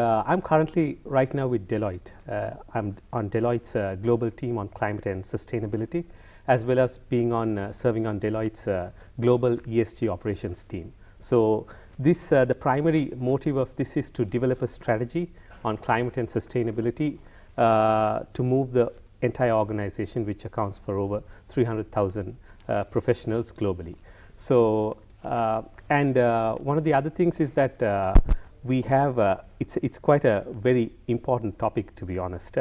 I'm currently right now with Deloitte. I'm on Deloitte's global team on climate and sustainability, as well as being on serving on Deloitte's global ESG operations team. So this the primary motive of this is to develop a strategy on climate and sustainability to move the entire organization, which accounts for over 300,000 professionals globally. So one of the other things is that we have it's quite a very important topic, to be honest,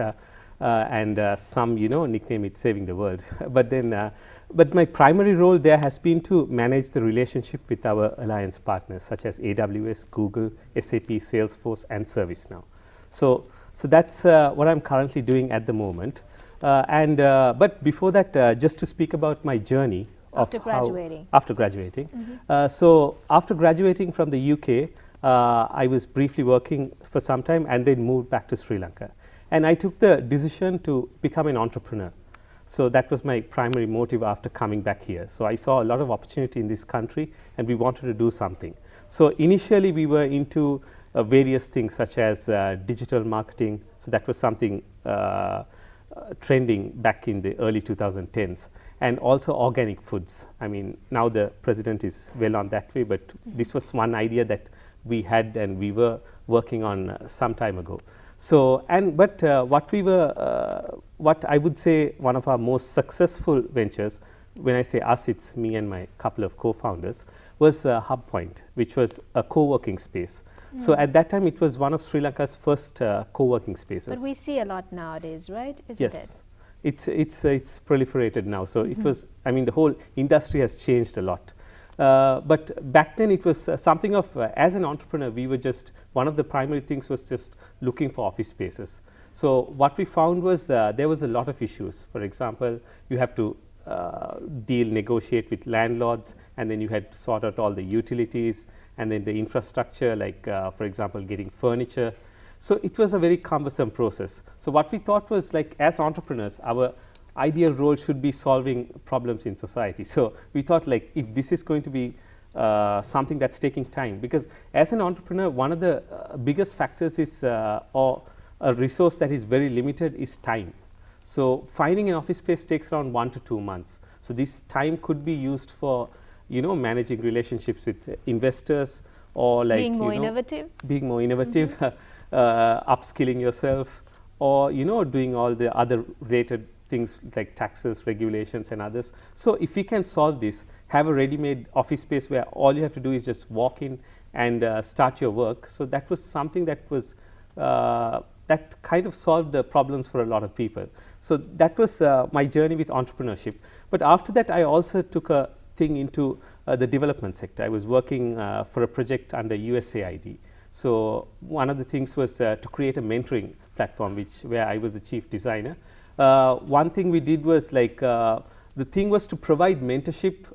and some nickname it saving the world. But my primary role there has been to manage the relationship with our alliance partners such as AWS, Google, SAP, Salesforce, and ServiceNow. So that's what I'm currently doing at the moment. But before that, just to speak about my journey after graduating. So after graduating from the UK, I was briefly working for some time and then moved back to Sri Lanka. And I took the decision to become an entrepreneur. So that was my primary motive after coming back here. So I saw a lot of opportunity in this country and we wanted to do something. So initially we were into various things such as digital marketing. So that was something trending back in the early 2010s. And also organic foods. I mean, now the president is well on that way, but this was one idea that we had and we were working on some time ago. So, what I would say one of our most successful ventures, when I say us, it's me and my couple of co-founders, was HubPoint, which was a co-working space. So at that time, it was one of Sri Lanka's first co-working spaces. But we see a lot nowadays, right? Isn't it? It's proliferated now. So it was, I mean, the whole industry has changed a lot. But back then it was something of, as an entrepreneur, we were just, one of the primary things was just looking for office spaces. So what we found was there was a lot of issues. For example, you have to negotiate with landlords, and then you had to sort out all the utilities and then the infrastructure, like for example, getting furniture. So it was a very cumbersome process. So what we thought was, like, as entrepreneurs, our ideal role should be solving problems in society. So we thought, like, if this is going to be something that's taking time, because as an entrepreneur, one of the biggest factors is or a resource that is very limited is time. So finding an office space takes around 1 to 2 months. So this time could be used for managing relationships with investors, or like being more innovative, upskilling yourself, or doing all the other related things like taxes, regulations, and others. So if we can solve this, have a ready-made office space where all you have to do is just walk in and start your work. So that was something that was that kind of solved the problems for a lot of people. So that was my journey with entrepreneurship. But after that, I also took a thing into the development sector. I was working for a project under USAID. So one of the things was to create a mentoring platform, where I was the chief designer. One thing we did was, like, the thing was to provide mentorship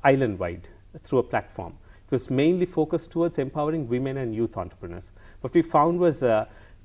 island-wide through a platform. It was mainly focused towards empowering women and youth entrepreneurs. What we found was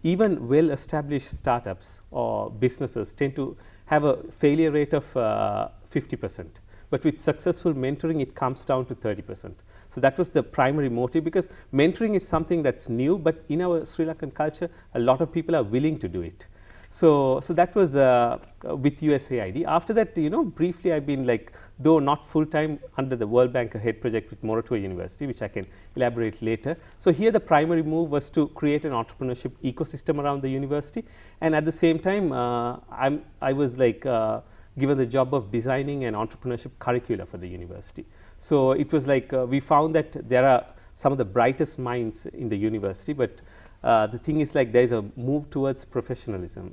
even well-established startups or businesses tend to have a failure rate of 50%. But with successful mentoring, it comes down to 30%. So that was the primary motive, because mentoring is something that's new, but in our Sri Lankan culture, a lot of people are willing to do it. So that was with USAID. After that, briefly I've been, like, though not full-time, under the World Bank Ahead project with Moratuwa University, which I can elaborate later. So here the primary move was to create an entrepreneurship ecosystem around the university, and at the same time I was given the job of designing an entrepreneurship curricula for the university. So it was like we found that there are some of the brightest minds in the university, but the thing is, like, there is a move towards professionalism,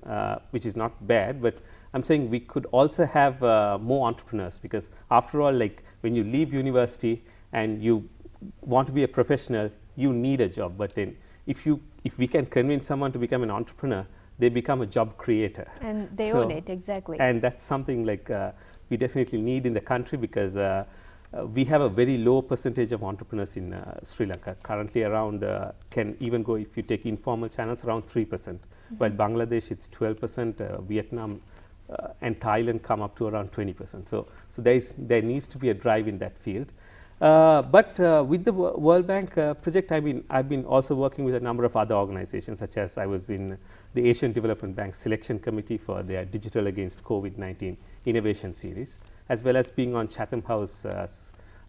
which is not bad, but I'm saying we could also have more entrepreneurs, because after all, like, when you leave university and you want to be a professional, you need a job. But then if we can convince someone to become an entrepreneur, they become a job creator. And they own it, exactly. And that's something, like, we definitely need in the country, because we have a very low percentage of entrepreneurs in Sri Lanka. Currently around, can even go, if you take informal channels, around 3%. While Bangladesh, it's 12%, Vietnam and Thailand come up to around 20%. So there needs to be a drive in that field. But with the World Bank project, I've been also working with a number of other organizations, such as I was in the Asian Development Bank Selection Committee for their Digital Against COVID-19 Innovation Series, as well as being on Chatham House,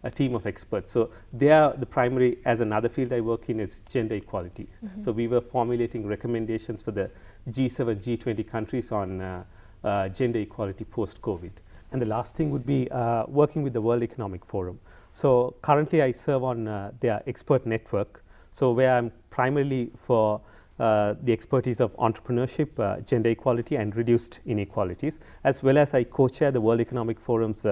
a team of experts. So they are the primary, as another field I work in is gender equality. So we were formulating recommendations for the G7, G20 countries on gender equality post-COVID. And the last thing would be working with the World Economic Forum. So currently I serve on their expert network, so where I'm primarily for the expertise of entrepreneurship, gender equality and reduced inequalities, as well as I co-chair the World Economic Forum's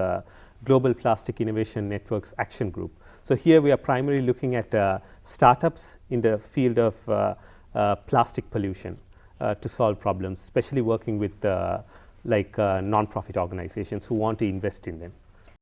Global Plastic Innovation Networks Action Group. So here we are primarily looking at startups in the field of plastic pollution to solve problems, especially working with non-profit organizations who want to invest in them.